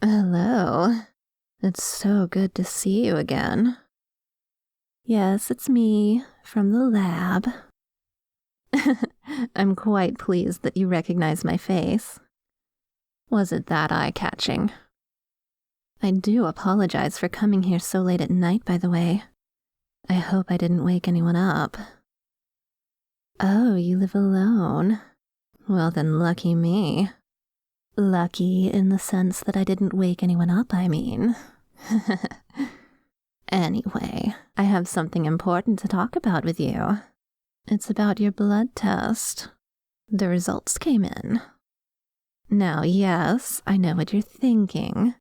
Hello. It's so good to see you again. Yes, it's me, from the lab. I'm quite pleased that you recognize my face. Was it that eye-catching? I do apologize for coming here so late at night, by the way. I hope I didn't wake anyone up. Oh, you live alone? Well then, lucky me. Lucky in the sense that I didn't wake anyone up, I mean. Anyway, I have something important to talk about with you. It's about your blood test. The results came in. Now, yes, I know what you're thinking.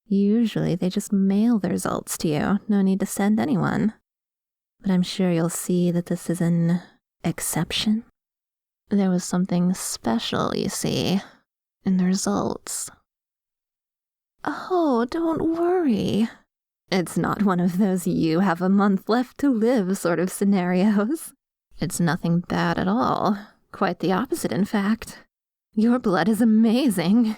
Usually they just mail the results to you, no need to send anyone. But I'm sure you'll see that this is an exception. There was something special, you see, in the results. Oh, don't worry. It's not one of those you have a month left to live sort of scenarios. It's nothing bad at all. Quite the opposite, in fact. Your blood is amazing.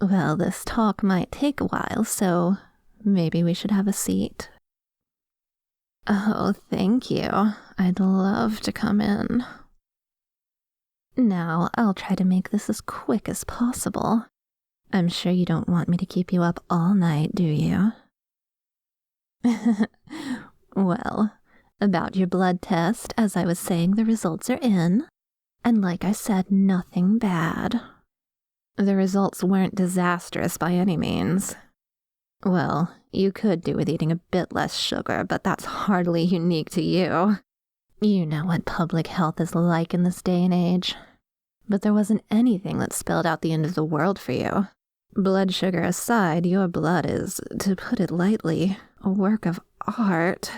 Well, this talk might take a while, so maybe we should have a seat. Oh, thank you. I'd love to come in. Now, I'll try to make this as quick as possible. I'm sure you don't want me to keep you up all night, do you? Well, about your blood test, as I was saying, the results are in. And like I said, nothing bad. The results weren't disastrous by any means. Well, you could do with eating a bit less sugar, but that's hardly unique to you. You know what public health is like in this day and age. But there wasn't anything that spelled out the end of the world for you. Blood sugar aside, your blood is, to put it lightly, a work of art.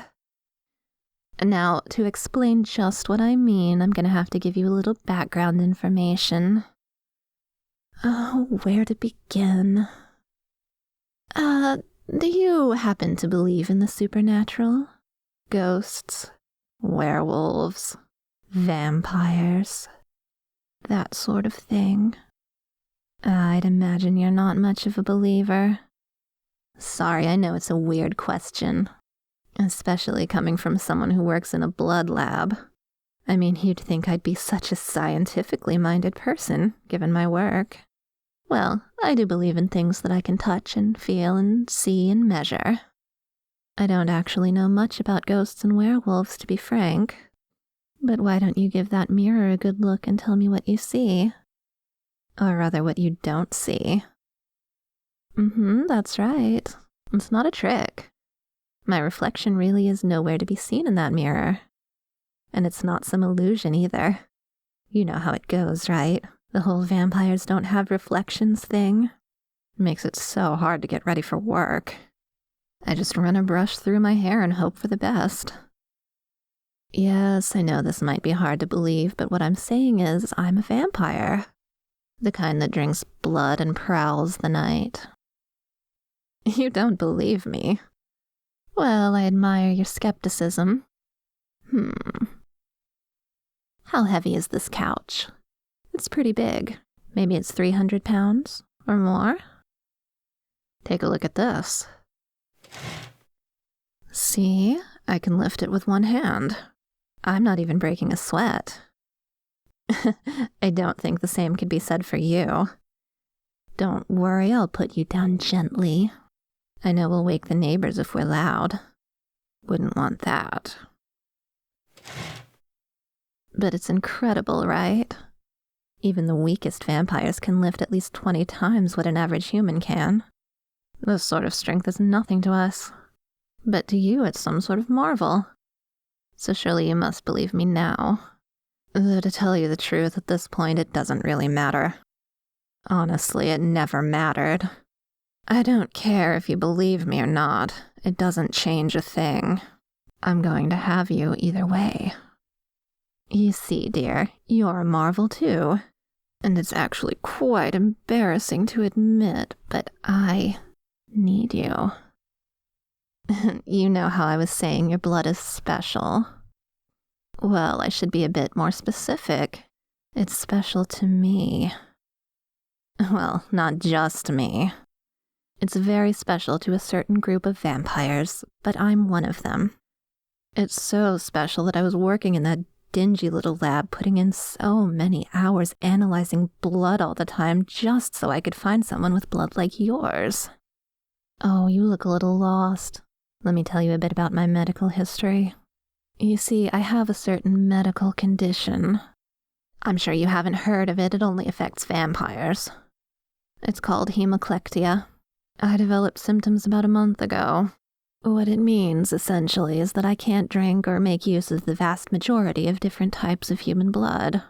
Now, to explain just what I mean, I'm going to have to give you a little background information. Oh, where to begin? Do you happen to believe in the supernatural? Ghosts, werewolves, vampires, that sort of thing? I'd imagine you're not much of a believer. Sorry, I know it's a weird question, especially coming from someone who works in a blood lab. I mean, you'd think I'd be such a scientifically minded person, given my work. Well, I do believe in things that I can touch and feel and see and measure. I don't actually know much about ghosts and werewolves, to be frank. But why don't you give that mirror a good look and tell me what you see? Or rather, what you don't see. That's right. It's not a trick. My reflection really is nowhere to be seen in that mirror. And it's not some illusion either. You know how it goes, right? The whole vampires don't have reflections thing. Makes it so hard to get ready for work. I just run a brush through my hair and hope for the best. Yes, I know this might be hard to believe, but what I'm saying is I'm a vampire. The kind that drinks blood and prowls the night. You don't believe me? Well, I admire your skepticism. How heavy is this couch? It's pretty big. Maybe it's 300 pounds or more. Take a look at this. See, I can lift it with one hand. I'm not even breaking a sweat. I don't think the same could be said for you. Don't worry, I'll put you down gently. I know we'll wake the neighbors if we're loud. Wouldn't want that. But it's incredible, right? Even the weakest vampires can lift at least 20 times what an average human can. This sort of strength is nothing to us. But to you, it's some sort of marvel. So surely you must believe me now. Though to tell you the truth, at this point, it doesn't really matter. Honestly, it never mattered. I don't care if you believe me or not. It doesn't change a thing. I'm going to have you either way. You see, dear, you're a marvel too. And it's actually quite embarrassing to admit, but I need you. You know how I was saying your blood is special. Well, I should be a bit more specific. It's special to me. Well, not just me. It's very special to a certain group of vampires, but I'm one of them. It's so special that I was working in that dingy little lab, putting in so many hours analyzing blood all the time just so I could find someone with blood like yours. Oh, you look a little lost. Let me tell you a bit about my medical history. You see, I have a certain medical condition. I'm sure you haven't heard of it, it only affects vampires. It's called hemoclectia. I developed symptoms about a month ago. What it means, essentially, is that I can't drink or make use of the vast majority of different types of human blood.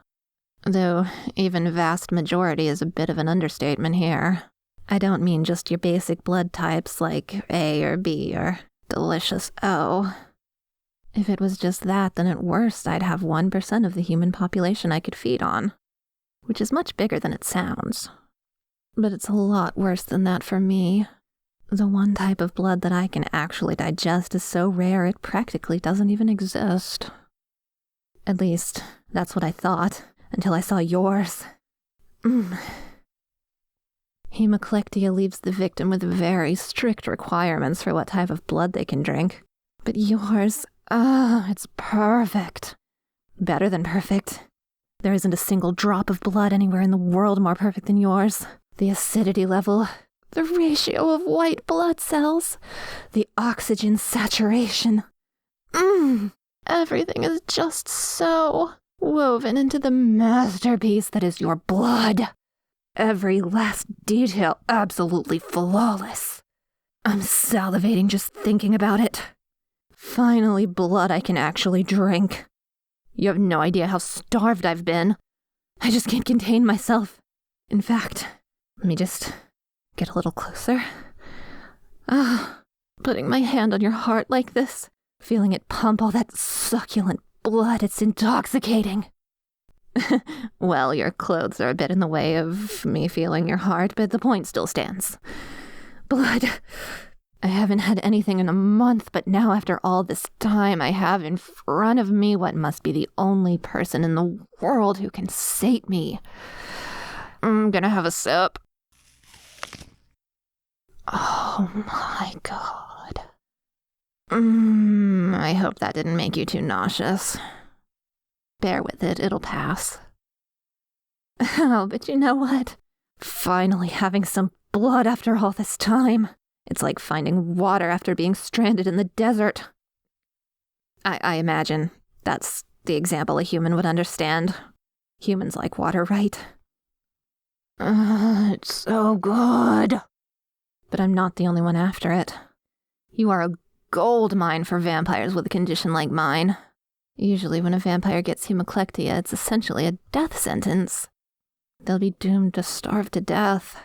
Though, even vast majority is a bit of an understatement here. I don't mean just your basic blood types like A or B or delicious O. If it was just that, then at worst I'd have 1% of the human population I could feed on, which is much bigger than it sounds. But it's a lot worse than that for me. The one type of blood that I can actually digest is so rare it practically doesn't even exist. At least, that's what I thought, until I saw yours. Hemoclectia leaves the victim with very strict requirements for what type of blood they can drink. But yours, it's perfect. Better than perfect. There isn't a single drop of blood anywhere in the world more perfect than yours. The acidity level, the ratio of white blood cells, the oxygen saturation. Everything is just so woven into the masterpiece that is your blood. Every last detail absolutely flawless. I'm salivating just thinking about it. Finally, blood I can actually drink. You have no idea how starved I've been. I just can't contain myself. In fact, let me just get a little closer. Putting my hand on your heart like this, feeling it pump all that succulent blood, it's intoxicating. Well, your clothes are a bit in the way of me feeling your heart, but the point still stands. Blood. I haven't had anything in a month, but now after all this time, I have in front of me what must be the only person in the world who can sate me. I'm gonna have a sip. Oh my god. I hope that didn't make you too nauseous. Bear with it, it'll pass. Oh, but you know what? Finally having some blood after all this time. It's like finding water after being stranded in the desert. I imagine that's the example a human would understand. Humans like water, right? It's so good. But I'm not the only one after it. You are a gold mine for vampires with a condition like mine. Usually when a vampire gets hemoclectia, it's essentially a death sentence. They'll be doomed to starve to death.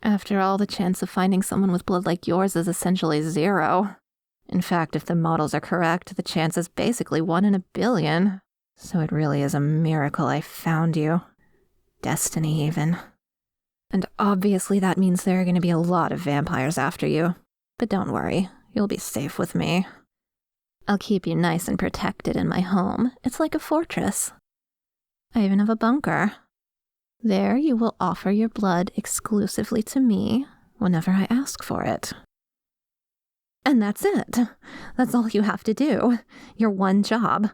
After all, the chance of finding someone with blood like yours is essentially 0. In fact, if the models are correct, the chance is basically 1 in a billion. So it really is a miracle I found you. Destiny, even. And obviously that means there are going to be a lot of vampires after you. But don't worry, you'll be safe with me. I'll keep you nice and protected in my home. It's like a fortress. I even have a bunker. There you will offer your blood exclusively to me whenever I ask for it. And that's it. That's all you have to do. Your one job.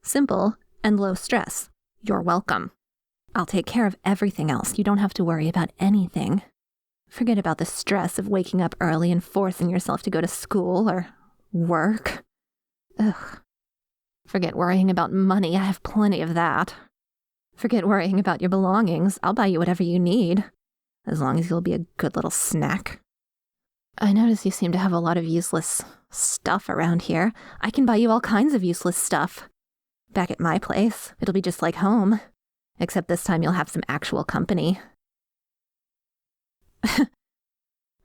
Simple and low stress. You're welcome. I'll take care of everything else. You don't have to worry about anything. Forget about the stress of waking up early and forcing yourself to go to school or work. Ugh. Forget worrying about money. I have plenty of that. Forget worrying about your belongings. I'll buy you whatever you need, as long as you'll be a good little snack. I notice you seem to have a lot of useless stuff around here. I can buy you all kinds of useless stuff. Back at my place, it'll be just like home, except this time you'll have some actual company.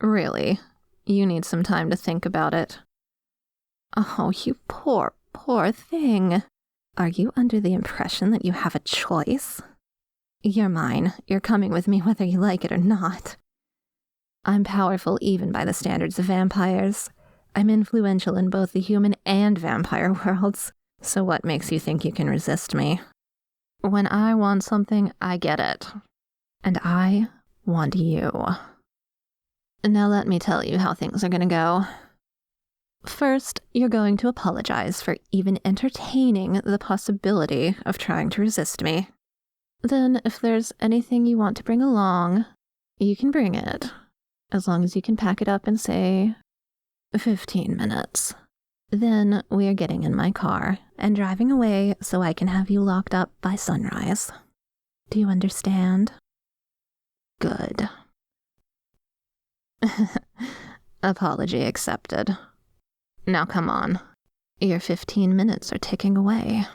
Really, you need some time to think about it. Oh, you poor, poor thing. Are you under the impression that you have a choice? You're mine. You're coming with me whether you like it or not. I'm powerful even by the standards of vampires. I'm influential in both the human and vampire worlds. So what makes you think you can resist me? When I want something, I get it. And I want you. Now let me tell you how things are gonna go. First, you're going to apologize for even entertaining the possibility of trying to resist me. Then, if there's anything you want to bring along, you can bring it, as long as you can pack it up in, say, 15 minutes. Then we are getting in my car and driving away so I can have you locked up by sunrise. Do you understand? Good. Apology accepted. Now come on. Your 15 minutes are ticking away.